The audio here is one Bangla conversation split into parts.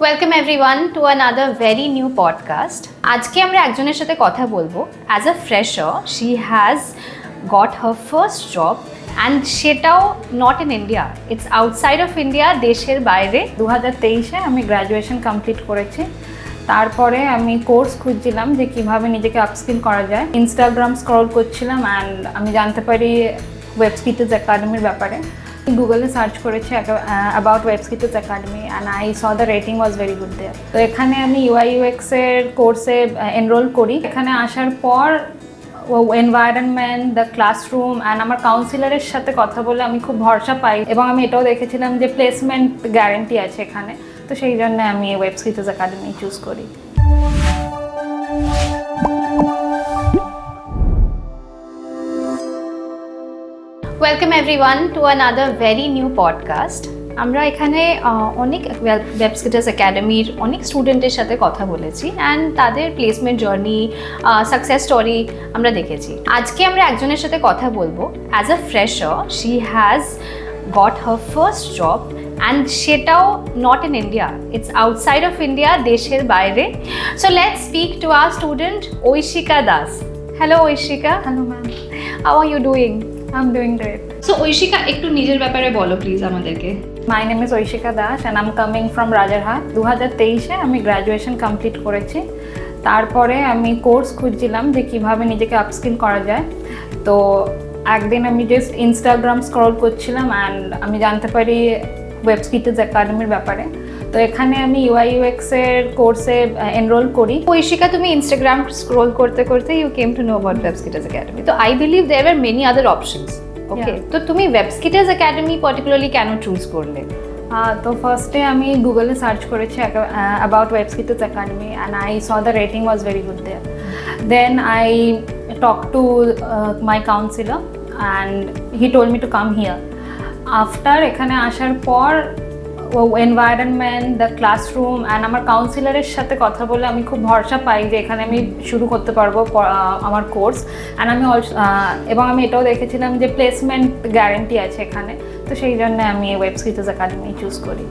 Welcome everyone to another very new podcast. আজকে আমরা একজনের সাথে কথা বলবো। As a fresher she has got her first job and সেটাও not in India, it's outside of India, দেশের বাইরে। 2023-এ আমি গ্র্যাজুয়েশন কমপ্লিট করেছি। তারপরে আমি কোর্স খুঁজছিলাম যে কিভাবে নিজেকে আপস্কিল করা যায়। ইনস্টাগ্রাম স্ক্রল করছিলাম অ্যান্ড আমি জানতে পারি ওয়েবস্কিটার্স একাডেমির ব্যাপারে। গুগলে সার্চ করেছি about Webskitters Academy and I saw the rating was very good there. তো এখানে আমি UI/UX-এর কোর্সে এনরোল করি। এখানে আসার পর এনভায়রনমেন্ট, দ্য ক্লাসরুম অ্যান্ড আমার কাউন্সিলরের সাথে কথা বলে আমি খুব ভরসা পাই এবং আমি এটাও দেখেছিলাম যে প্লেসমেন্ট গ্যারেন্টি আছে এখানে। তো সেই জন্য আমি ওয়েবস্কিটার্স একাডেমি চুজ করি। Welcome everyone to another very new podcast. আমরা এখানে অনেক ওয়েবস্কিটার্স একাডেমির অনেক স্টুডেন্টের সাথে কথা বলেছি অ্যান্ড তাদের প্লেসমেন্ট জার্নি, সাকসেস স্টোরি আমরা দেখেছি। আজকে আমরা একজনের সাথে কথা বলবো। As a fresher she has got her first job and সেটাও not in India, it's outside of India, দেশের বাইরে। So let's speak to our student Oishika Das. Hello Oishika. Hello ma'am, how are you doing? I'm doing great. So Oishika, একটু নিজের ব্যাপারে বলো প্লিজ আমাদেরকে। My name is Oishika Das and I'm coming from Rajarhat. 2023-এ আমি গ্র্যাজুয়েশন কমপ্লিট করেছি। তারপরে আমি কোর্স খুঁজছিলাম যে কিভাবে নিজেকে আপস্কিল করা যায়। তো একদিন আমি জাস্ট ইনস্টাগ্রাম স্ক্রল করছিলাম অ্যান্ড আমি জানতে পারি ওয়েবস্কিটার্স একাডেমির ব্যাপারে। তো এখানে আমি UI/UX-এর কোর্সে এনরোল করি। ঐশিকা, তুমি ইনস্টাগ্রাম স্ক্রোল করতে করতে you came to know about Webskitters Academy. তো I believe there are many other options. Okay, তো তুমি ওয়েবস্কিটার্স একাডেমি পার্টিকুলারলি কেন চুজ করলে? তো ফার্স্টে আমি গুগলে সার্চ করেছি about Webskitters Academy and I saw the rating was very good there. Then I talk to my counsellor and he told me to come here. After এখানে আসার পর এনভায়রনমেন্ট, দ্য ক্লাসরুম অ্যান্ড আমার কাউন্সিলরের সাথে কথা বলে আমি খুব ভরসা পাই যে এখানে আমি শুরু করতে পারবো আমার কোর্স। অ্যান্ড আমি এবং আমি এটাও দেখেছিলাম যে প্লেসমেন্ট গ্যারেন্টি আছে এখানে। তো সেই জন্য আমি ওয়েবস্কিটার্স একাডেমি চুজ করি।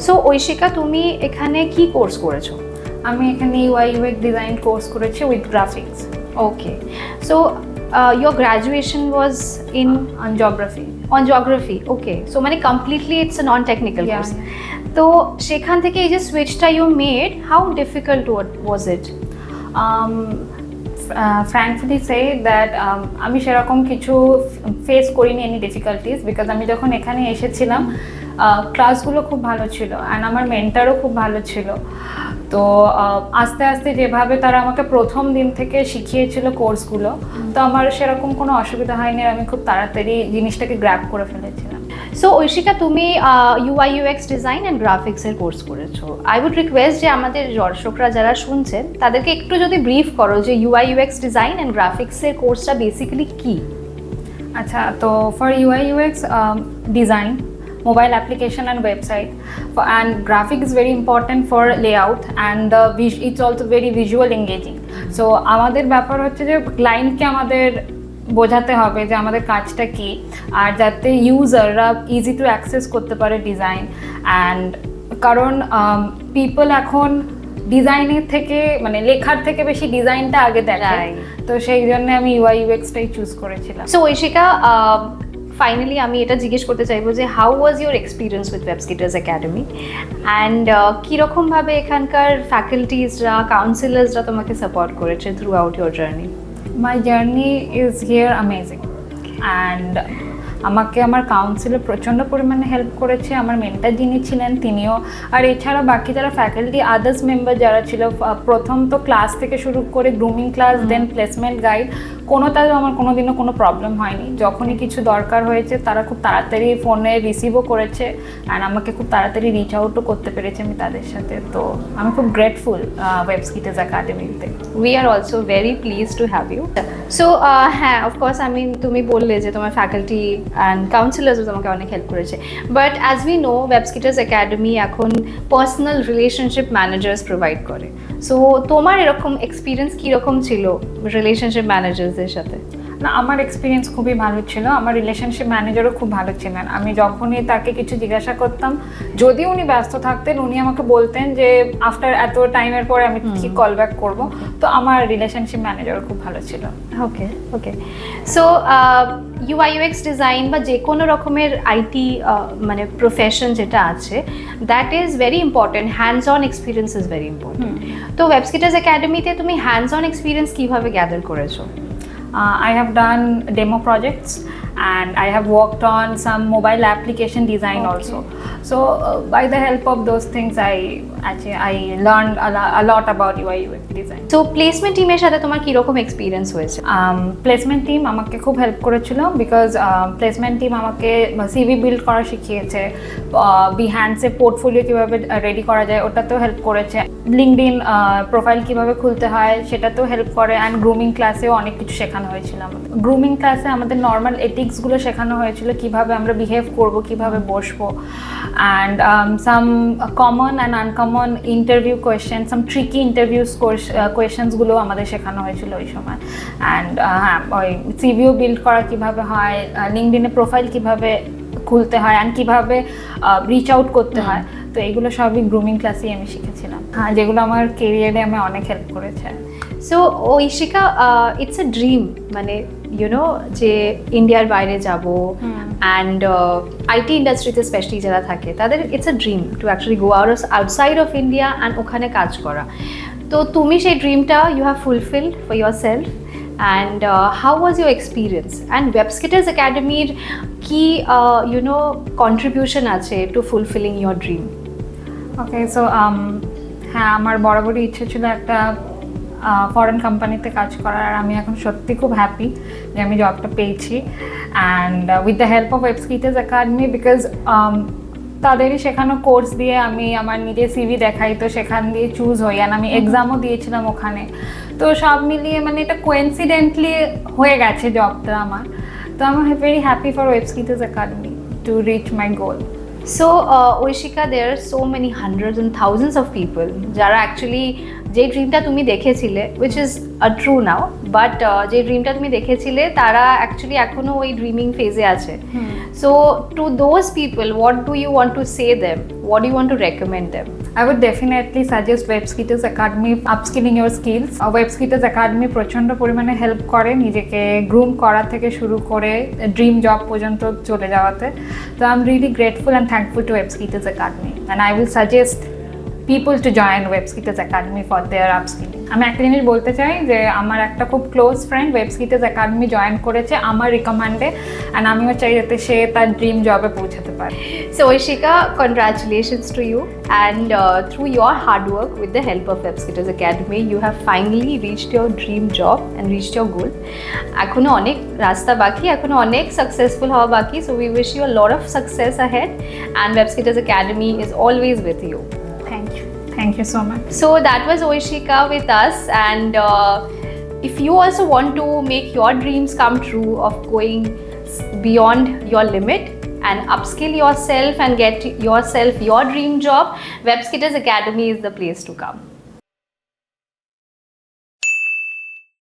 সো ঐশিকা, তুমি এখানে কি কোর্স করেছো? আমি এখানে UI/UX ডিজাইন কোর্স করেছি with graphics. Okay, so your graduation was on geography. On geography, okay. So মানে completely it's a non-technical course. তো সেখান থেকে এই যে সুইচটা you made, how difficult was it? Frankly say that আমি সেরকম কিছু ফেস করিনি এনি ডিফিকাল্টিস, বিকজ আমি যখন এখানে এসেছিলাম ক্লাসগুলো খুব ভালো ছিল অ্যান্ড আমার মেন্টারও খুব ভালো ছিল। তো আস্তে আস্তে যেভাবে তারা আমাকে প্রথম দিন থেকে শিখিয়েছিল কোর্সগুলো, তো আমার সেরকম কোনো অসুবিধা হয়নি। আমি খুব তাড়াতাড়ি জিনিসটাকে গ্র্যাব করে ফেলেছিলাম। সো ঐশিকা, তুমি UI/UX ডিজাইন অ্যান্ড গ্রাফিক্সের কোর্স করেছো। আই উড রিকোয়েস্ট যে আমাদের দর্শকরা যারা শুনছেন তাদেরকে একটু যদি ব্রিফ করো যে UI/UX ডিজাইন অ্যান্ড গ্রাফিক্সের কোর্সটা বেসিক্যালি কী? আচ্ছা, তো for UI/UX design, mobile application and website, and graphic is very important for layout and it's also very visual engaging. So আমাদের ব্যাপার হচ্ছে যে ক্লায়েন্টকে আমাদের বোঝাতে হবে যে আমাদের কাজটা কি, আর যাতে ইউজাররা ইজি টু অ্যাক্সেস করতে পারে ডিজাইন। অ্যান্ড কারণ পিপল এখন ডিজাইনের থেকে মানে লেখার থেকে বেশি ডিজাইনটা আগে দেখায়, তো সেই জন্য আমি UI/UX-টাই চুজ করেছিলাম। সো ঐশিকা, ফাইনালি আমি এটা জিজ্ঞেস করতে চাইবো যে how was your experience with Webskitters Academy and কীরকমভাবে এখানকার ফ্যাকাল্টিজরা, কাউন্সিলার্সরা তোমাকে সাপোর্ট করেছে throughout your journey? My journey is here amazing and আমাকে আমার কাউন্সিলর প্রচণ্ড পরিমাণে হেল্প করেছে, আমার মেন্টার যিনি ছিলেন তিনিও, আর এছাড়া বাকি যারা ফ্যাকাল্টি আদার্স মেম্বার যারা ছিল, প্রথম তো ক্লাস থেকে শুরু করে গ্রুমিং ক্লাস, দেন প্লেসমেন্ট গাইড, কোনোটাও আমার কোনোদিনও কোনো প্রবলেম হয়নি। যখনই কিছু দরকার হয়েছে তারা খুব তাড়াতাড়ি ফোনে রিসিভও করেছে অ্যান্ড আমাকে খুব তাড়াতাড়ি রিচ আউটও করতে পেরেছে আমি তাদের সাথে। তো আমি খুব গ্রেটফুল ওয়েবস্কিটার্স একাডেমিতে। We are also very pleased to have you. So হ্যাঁ, অফকোর্স তুমি বললে যে তোমার ফ্যাকাল্টি অ্যান্ড কাউন্সিলার্সও তোমাকে অনেক হেল্প করেছে, but as we know Webskitters Academy এখন পার্সোনাল রিলেশনশিপ ম্যানেজার্স প্রোভাইড করে। সো তোমার এরকম এক্সপিরিয়েন্স কীরকম ছিল রিলেশনশিপ ম্যানেজার্সদের সাথে? না, আমার এক্সপিরিয়েন্স খুবই ভালো ছিল। আমার রিলেশনশিপ ম্যানেজারও খুব ভালো ছিলেন। আমি যখনই তাকে কিছু জিজ্ঞাসা করতাম, যদি উনি ব্যস্ত থাকতেন, উনি আমাকে বলতেন যে আফটার এত টাইমের পরে আমি কি কল ব্যাক করবো। তো আমার রিলেশনশিপ ম্যানেজারও খুব ভালো ছিল। ওকে ওকে। সো UI UX ডিজাইন বা যে কোনো রকমের আইটি মানে প্রফেশন যেটা আছে, that is very important. Hands on experience is very important. তো ওয়েবস্কিটার্স একাডেমিতে তুমি হ্যান্ডস অন এক্সপিরিয়েন্স কীভাবে গ্যাদার করেছো? I have done demo projects and I have worked on some mobile application design also. So by the help of those things, I learned a lot about UI UX design. তো প্লেসমেন্ট টিমের সাথে তোমার কীরকম এক্সপিরিয়েন্স হয়েছে? প্লেসমেন্ট টিম আমাকে খুব হেল্প করেছিল, বিকজ প্লেসমেন্ট টিম আমাকে সিভি বিল্ড করা শিখিয়েছে, বিহ্যান্ডসে পোর্টফোলিও কীভাবে রেডি করা যায় ওটাতেও হেল্প করেছে, লিঙ্কডইন প্রোফাইল কীভাবে খুলতে হয় সেটাতেও হেল্প করে, অ্যান্ড গ্রুমিং ক্লাসেও অনেক কিছু শেখানো হয়েছিল। গ্রুমিং ক্লাসে আমাদের নর্মাল এথিক্সগুলো শেখানো হয়েছিল, কীভাবে আমরা বিহেভ করব, কীভাবে বসবো, and some common and uncommon interview question, some tricky interview কোয়েশ্চেন্সগুলো আমাদের শেখানো হয়েছিল ওই সময়। অ্যান্ড হ্যাঁ, ওই সিভিও বিল্ড করা কীভাবে হয়, লিঙ্কডইনে প্রোফাইল কীভাবে খুলতে হয়, অ্যান্ড কীভাবে রিচ আউট করতে হয়, তো এগুলো সবই গ্রুমিং ক্লাসেই আমি শিখেছিলাম। হ্যাঁ, যেগুলো আমার কেরিয়ারে আমি অনেক হেল্প করেছে। So Aishika, it's a dream, মানে ইউনো যে ইন্ডিয়ার বাইরে যাব, অ্যান্ড আইটি ইন্ডাস্ট্রিতে স্পেশালি যারা থাকে তাদের it's a dream to actually go outside of India and ওখানে কাজ করা। তো তুমি সেই ড্রিমটা you have fulfilled for yourself, and how was your experience? And Webskitters একাডেমির কি ইউনো কন্ট্রিবিউশন আছে to fulfilling your dream? Okay, so হ্যাঁ, আমার বরাবরই ইচ্ছে ছিল একটা ফরেন কোম্পানিতে কাজ করার, আর আমি এখন সত্যি খুব হ্যাপি যে আমি জবটা পেয়েছি। And with the help of Webskitters Academy, because তাদেরই শেখানো কোর্স দিয়ে আমি আমার নিজের সিভি দেখাই, তো সেখান দিয়ে চুজ হই, অ্যান্ড আমি এক্সামও দিয়েছিলাম ওখানে। তো সব মিলিয়ে মানে এটা কোইন্সিডেন্টলি হয়ে গেছে জবটা আমার। তো আমি very happy for Webskitters Academy to reach my goal. So, Oishika, there are so many hundreds and thousands of people যারা অ্যাকচুয়ালি যে ড্রিমটা তুমি দেখেছিলে, which is a true now, but যে ড্রিমটা তুমি দেখেছিলে তারা অ্যাকচুয়ালি এখনো ওই ড্রিমিং ফেজে আছে। So to those people, what do you want to say them? What do you want to recommend them? I would definitely suggest Webskitters Academy, upskilling your skills. Webskitters Academy প্রচণ্ড পরিমাণে হেল্প করে নিজেকে গ্রুম করা থেকে শুরু করে ড্রিম জব পর্যন্ত চলে যাওয়াতে। So I'm really grateful and thankful to Webskitters Academy, and I will suggest people to join Webskitters Academy for their upskilling. আমি একটা জিনিস বলতে চাই যে আমার একটা খুব close friend Webskitters Academy join করেছে আমার রিকমেন্ডে, অ্যান্ড আমিও চাই যাতে সে তার ড্রিম জবে পৌঁছাতে পারে। So Oishika, congratulations to you, and through your hard work with the help of Webskitters Academy, you have finally reached your dream job and reached your goal. এখনো অনেক রাস্তা বাকি, এখনো অনেক সাকসেসফুল হওয়া বাকি, so we wish you a lot of success ahead, and Webskitters Academy is always with you. Thank you so much. So that was Oishika with us, and if you also want to make your dreams come true of going beyond your limit and upskill yourself and get yourself your dream job, Webskitters Academy is the place to come.